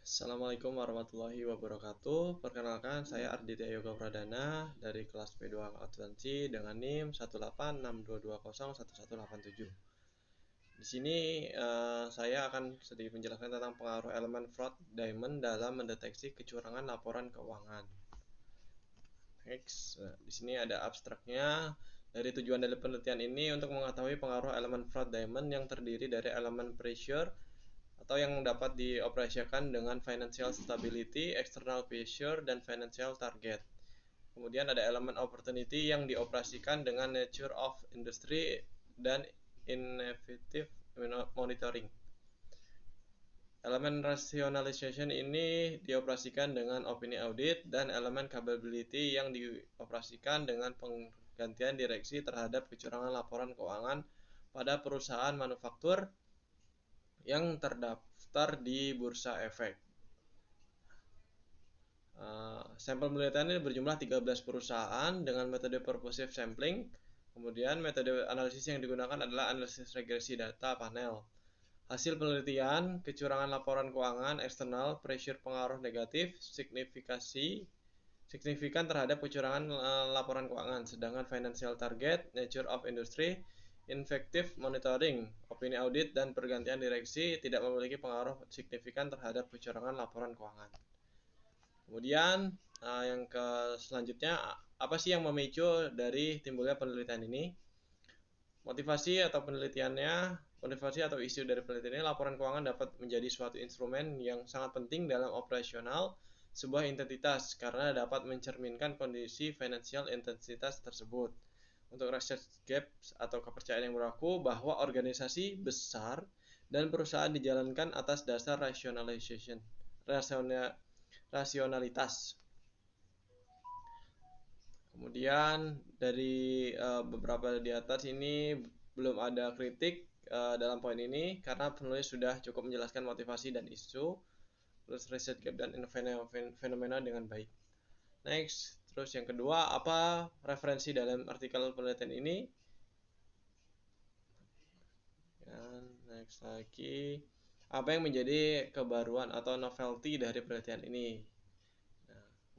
Assalamualaikum warahmatullahi wabarakatuh. Perkenalkan, saya Arditya Yoga Pradana dari kelas P2 Akuntansi dengan NIM 18622011187. Di sini saya akan sedikit menjelaskan tentang pengaruh elemen fraud diamond dalam mendeteksi kecurangan laporan keuangan. Next, di sini ada abstraknya. Dari tujuan dari penelitian ini untuk mengetahui pengaruh elemen fraud diamond yang terdiri dari elemen pressure atau yang dapat dioperasikan dengan financial stability, external pressure, dan financial target. Kemudian ada elemen opportunity yang dioperasikan dengan nature of industry dan ineffective monitoring. Elemen rationalization ini dioperasikan dengan opini audit dan elemen capability yang dioperasikan dengan penggantian direksi terhadap kecurangan laporan keuangan pada perusahaan manufaktur yang terdaftar di Bursa Efek. Sampel penelitian ini berjumlah 13 perusahaan dengan metode purposive sampling. Kemudian metode analisis yang digunakan adalah analisis regresi data panel. Hasil penelitian, kecurangan laporan keuangan eksternal, pressure pengaruh negatif, signifikan terhadap kecurangan laporan keuangan, sedangkan financial target, nature of industry, effective monitoring, opini audit, dan pergantian direksi tidak memiliki pengaruh signifikan terhadap kecurangan laporan keuangan. Kemudian yang selanjutnya, apa sih yang memicu dari timbulnya penelitian ini? Motivasi atau isu dari penelitian ini, laporan keuangan dapat menjadi suatu instrumen yang sangat penting dalam operasional sebuah entitas karena dapat mencerminkan kondisi finansial entitas tersebut. Untuk research gaps atau kepercayaan yang berlaku bahwa organisasi besar dan perusahaan dijalankan atas dasar rasionalitas. Kemudian dari beberapa di atas ini belum ada kritik dalam poin ini karena penulis sudah cukup menjelaskan motivasi dan isu, terus research gap dan fenomena dengan baik. Next, terus yang kedua, apa referensi dalam artikel penelitian ini? Dan next lagi, apa yang menjadi kebaruan atau novelty dari penelitian ini?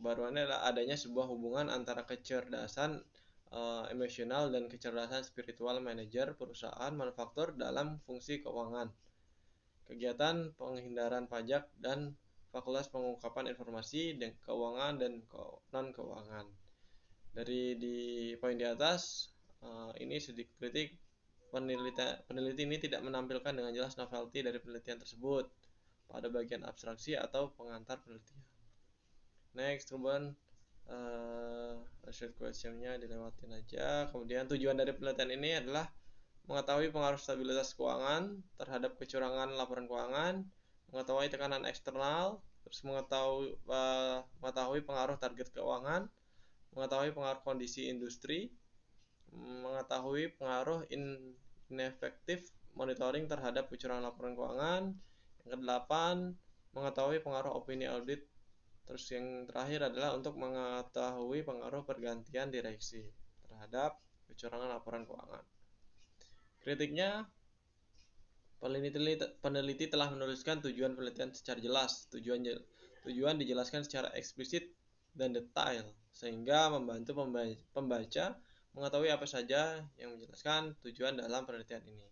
Kebaruannya adalah adanya sebuah hubungan antara kecerdasan emosional dan kecerdasan spiritual manajer perusahaan manufaktur dalam fungsi keuangan, kegiatan penghindaran pajak, dan fakultas pengungkapan informasi dan keuangan dan non keuangan. Dari di poin di atas ini sedikit kritik, peneliti ini tidak menampilkan dengan jelas novelty dari penelitian tersebut pada bagian abstraksi atau pengantar penelitian. Next, teman, research questionnya dilewatin aja. Kemudian tujuan dari penelitian ini adalah mengetahui pengaruh stabilitas keuangan terhadap kecurangan laporan keuangan, mengetahui tekanan eksternal, terus mengetahui pengaruh target keuangan, mengetahui pengaruh kondisi industri, mengetahui pengaruh ineffective monitoring terhadap kecurangan laporan keuangan. Yang kedelapan, mengetahui pengaruh opini audit. Terus yang terakhir adalah untuk mengetahui pengaruh pergantian direksi terhadap kecurangan laporan keuangan. Kritiknya, peneliti telah menuliskan tujuan penelitian secara jelas. Tujuan dijelaskan secara eksplisit dan detail sehingga membantu pembaca mengetahui apa saja yang menjelaskan tujuan dalam penelitian ini.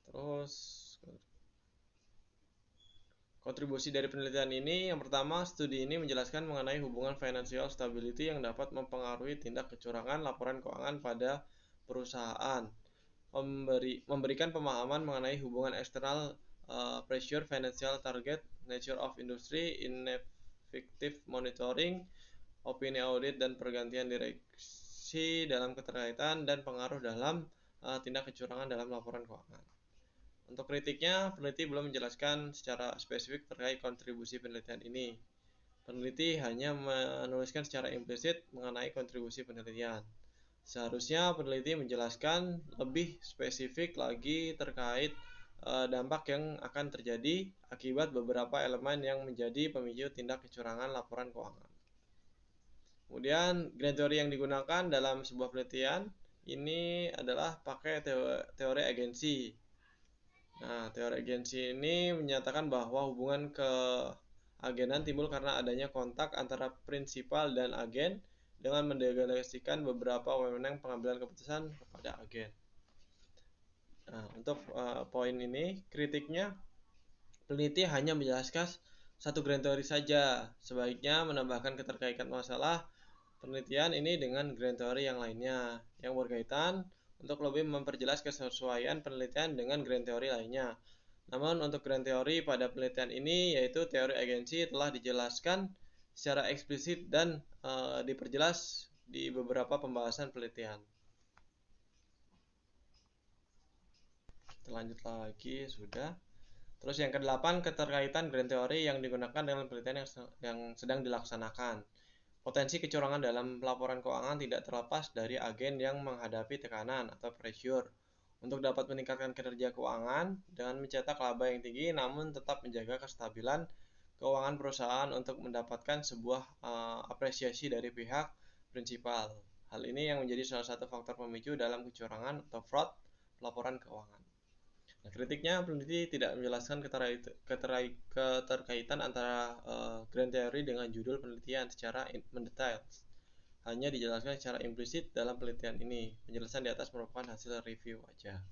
Terus kontribusi dari penelitian ini, yang pertama, studi ini menjelaskan mengenai hubungan financial stability yang dapat mempengaruhi tindak kecurangan laporan keuangan pada perusahaan. Memberikan pemahaman mengenai hubungan eksternal pressure, financial target, nature of industry, ineffective monitoring, opini audit, dan pergantian direksi dalam keterkaitan dan pengaruh dalam tindak kecurangan dalam laporan keuangan. Untuk kritiknya, peneliti belum menjelaskan secara spesifik terkait kontribusi penelitian ini. Peneliti hanya menuliskan secara implisit mengenai kontribusi penelitian. Seharusnya peneliti menjelaskan lebih spesifik lagi terkait dampak yang akan terjadi akibat beberapa elemen yang menjadi pemicu tindak kecurangan laporan keuangan. Kemudian, grand teori yang digunakan dalam sebuah penelitian ini adalah pakai teori agensi. Nah, teori agensi ini menyatakan bahwa hubungan keagenan timbul karena adanya kontak antara prinsipal dan agen dengan mendelegasikan beberapa wewenang pengambilan keputusan kepada agen. Nah, untuk poin ini, kritiknya, peneliti hanya menjelaskan satu grand teori saja. Sebaiknya menambahkan keterkaitan masalah penelitian ini dengan grand teori yang lainnya yang berkaitan untuk lebih memperjelas kesesuaian penelitian dengan grand teori lainnya. Namun untuk grand teori pada penelitian ini, yaitu teori agensi, telah dijelaskan secara eksplisit dan diperjelas di beberapa pembahasan penelitian. Kita lanjut lagi, sudah. Terus yang ke-8, keterkaitan grand teori yang digunakan dengan penelitian yang sedang dilaksanakan. Potensi kecurangan dalam laporan keuangan tidak terlepas dari agen yang menghadapi tekanan atau pressure untuk dapat meningkatkan kinerja keuangan dengan mencetak laba yang tinggi namun tetap menjaga kestabilan keuangan perusahaan untuk mendapatkan sebuah apresiasi dari pihak prinsipal. Hal ini yang menjadi salah satu faktor pemicu dalam kecurangan atau fraud laporan keuangan. Nah, kritiknya, peneliti tidak menjelaskan keterkaitan antara grand theory dengan judul penelitian secara mendetail. Hanya dijelaskan secara implisit dalam penelitian ini. Penjelasan di atas merupakan hasil review aja.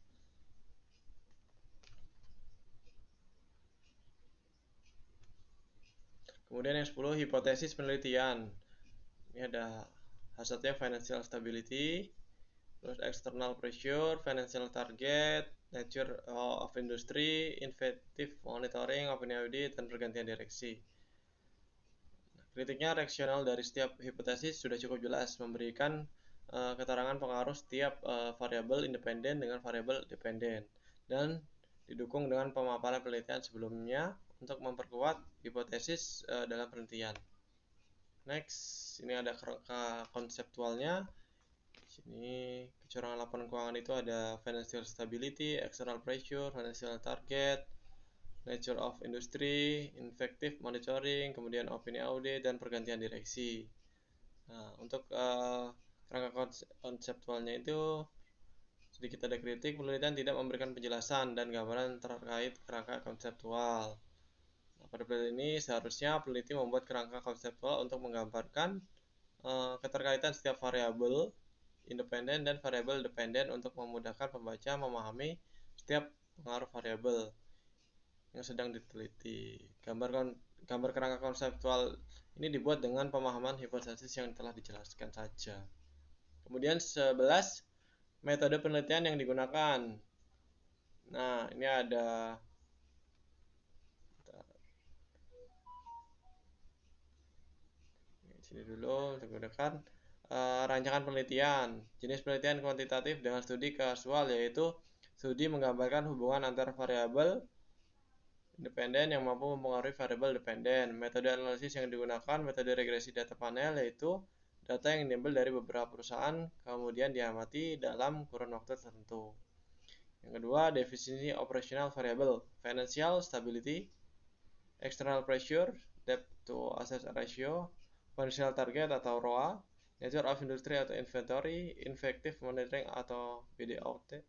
Kemudian yang 10, hipotesis penelitian. Ini ada hasilnya financial stability, terus external pressure, financial target, nature of industry, effective monitoring, opinion audit, dan pergantian direksi. Kritiknya, rasional dari setiap hipotesis sudah cukup jelas, memberikan keterangan pengaruh setiap variabel independen dengan variabel dependen, dan didukung dengan pemaparan penelitian sebelumnya untuk memperkuat hipotesis dalam penelitian. Next, ini ada kerangka konseptualnya. Sini kecurangan laporan keuangan itu ada financial stability, external pressure, financial target, nature of industry, effective monitoring, kemudian opinion audit, dan pergantian direksi. Nah, untuk kerangka konseptualnya itu sedikit ada kritik, penelitian tidak memberikan penjelasan dan gambaran terkait kerangka konseptual. Nah, pada penelitian ini seharusnya peneliti membuat kerangka konseptual untuk menggambarkan keterkaitan setiap variabel independen dan variabel dependen untuk memudahkan pembaca memahami setiap pengaruh variabel yang sedang diteliti. Gambar kerangka konseptual ini dibuat dengan pemahaman hipotesis yang telah dijelaskan saja. Kemudian 11, metode penelitian yang digunakan. Nah, ini ada sini dulu untuk menggunakan rancangan penelitian. Jenis penelitian kuantitatif dengan studi kasual, yaitu studi menggambarkan hubungan antar variabel independen yang mampu mempengaruhi variabel dependen. Metode analisis yang digunakan, metode regresi data panel, yaitu data yang diambil dari beberapa perusahaan kemudian diamati dalam kurun waktu tertentu. Yang kedua, definisi operational variable, financial stability, external pressure, debt to asset ratio, financial target atau ROA, nature of industry atau inventory, effective monitoring atau BDOT,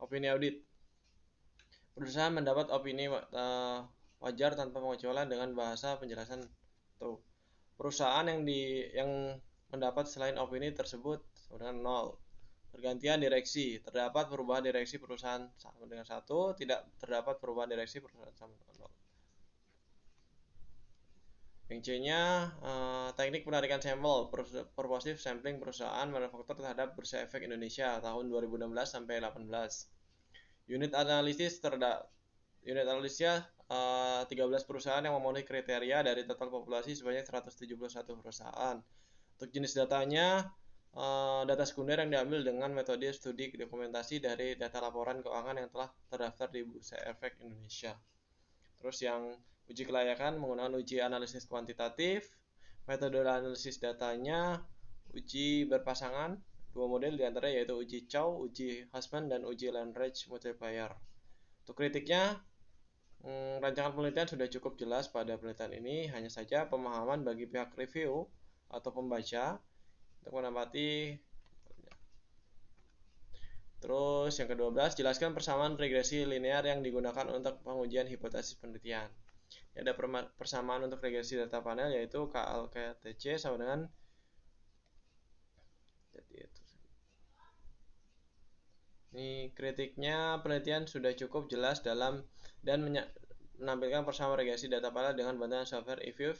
opini audit. Perusahaan mendapat opini wajar tanpa pengecualian dengan bahasa penjelasan tuh. Perusahaan yang mendapat selain opini tersebut dengan 0. Pergantian direksi, terdapat perubahan direksi perusahaan sama dengan 1, tidak terdapat perubahan direksi perusahaan sama dengan 0. Yang C-nya, teknik penarikan sampel, purposive sampling perusahaan manufaktur terhadap Bursa Efek Indonesia tahun 2016 sampai 18. Unit analisnya 13 perusahaan yang memenuhi kriteria dari total populasi sebanyak 171 perusahaan. Untuk jenis datanya, data sekunder yang diambil dengan metode studi dokumentasi dari data laporan keuangan yang telah terdaftar di Bursa Efek Indonesia. Terus yang uji kelayakan menggunakan uji analisis kuantitatif, metode analisis datanya, uji berpasangan, 2 model diantaranya yaitu uji Chow, uji Hussman, dan uji Lagrange multiplier. Untuk kritiknya, rancangan penelitian sudah cukup jelas pada penelitian ini, hanya saja pemahaman bagi pihak review atau pembaca untuk menempati. Terus yang ke-12, jelaskan persamaan regresi linear yang digunakan untuk pengujian hipotesis penelitian. Ada persamaan untuk regresi data panel yaitu KLKTC sama dengan ini kritiknya, penelitian sudah cukup jelas dalam dan menampilkan persamaan regresi data panel dengan bantuan software eView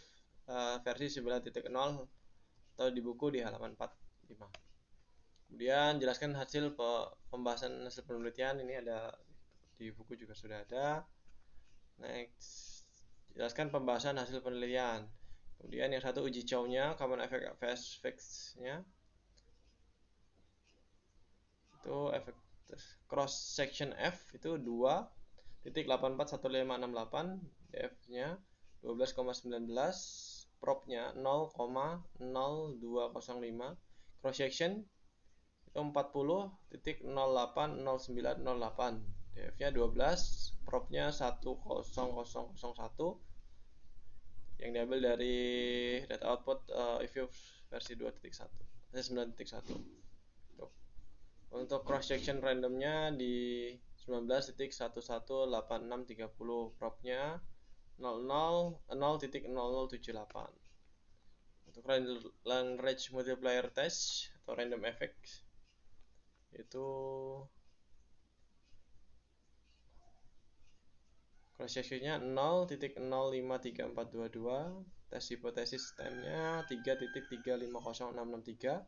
versi 9.0 atau di buku di halaman 45. Kemudian jelaskan hasil pembahasan hasil penelitian, ini ada di buku juga sudah ada. Next, jelaskan pembahasan hasil penelitian. Kemudian yang satu uji cow-nya, common effect nya itu efek cross section F itu 2.841568, df-nya 12,19, prop-nya 0,0205, cross section itu 40.080908, df-nya 12, prop-nya 10001 yang diambil dari data output eView versi 9.1. Untuk cross section randomnya di 19.118630, propnya 0.0078. Untuk Lagrange multiplier test atau random effect itu cross sectionnya 0.053422, tes hipotesis time-nya 3.350663.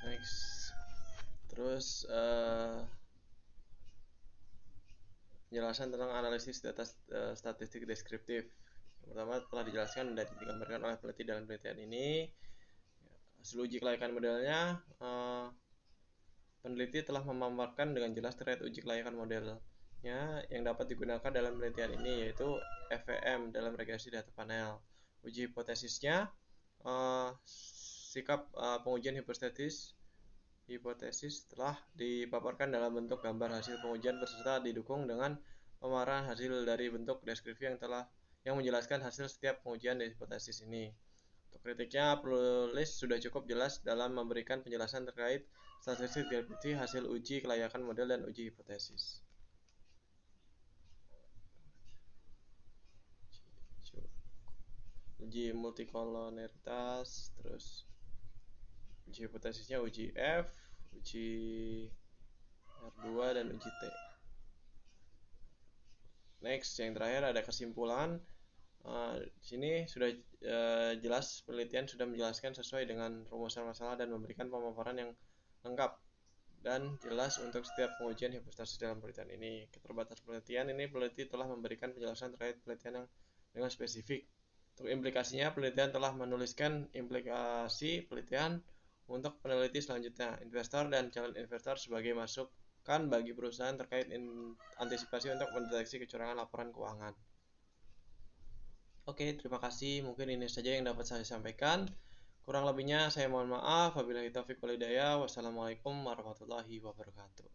Next, terus penjelasan tentang analisis data statistik deskriptif. Yang pertama telah dijelaskan dan digambarkan oleh peneliti dalam penelitian ini. Hasil uji kelayakan modelnya, peneliti telah memaparkan dengan jelas terkait uji kelayakan modelnya yang dapat digunakan dalam penelitian ini, yaitu FVM dalam regresi data panel. Uji hipotesisnya, sikap pengujian hipotesis telah dipaparkan dalam bentuk gambar hasil pengujian beserta didukung dengan pemaparan hasil dari bentuk deskripsi yang menjelaskan hasil setiap pengujian hipotesis ini. Untuk kritiknya, penulis sudah cukup jelas dalam memberikan penjelasan terkait statistik deskripsi hasil uji kelayakan model dan uji hipotesis. Uji multikoloneritas, terus uji hipotesisnya uji F, uji R2 dan uji T. Next, yang terakhir ada kesimpulan. Di sini sudah jelas, penelitian sudah menjelaskan sesuai dengan rumusan masalah dan memberikan pemaparan yang lengkap dan jelas untuk setiap pengujian hipotesis dalam penelitian ini. Keterbatasan penelitian ini, peneliti telah memberikan penjelasan terkait penelitian yang dengan spesifik. Untuk implikasinya, penelitian telah menuliskan implikasi penelitian untuk peneliti selanjutnya, investor dan calon investor sebagai masukan bagi perusahaan terkait antisipasi untuk mendeteksi kecurangan laporan keuangan. Oke, terima kasih. Mungkin ini saja yang dapat saya sampaikan. Kurang lebihnya saya mohon maaf. Wabillahi taufiq wal hidayah. Wassalamualaikum warahmatullahi wabarakatuh.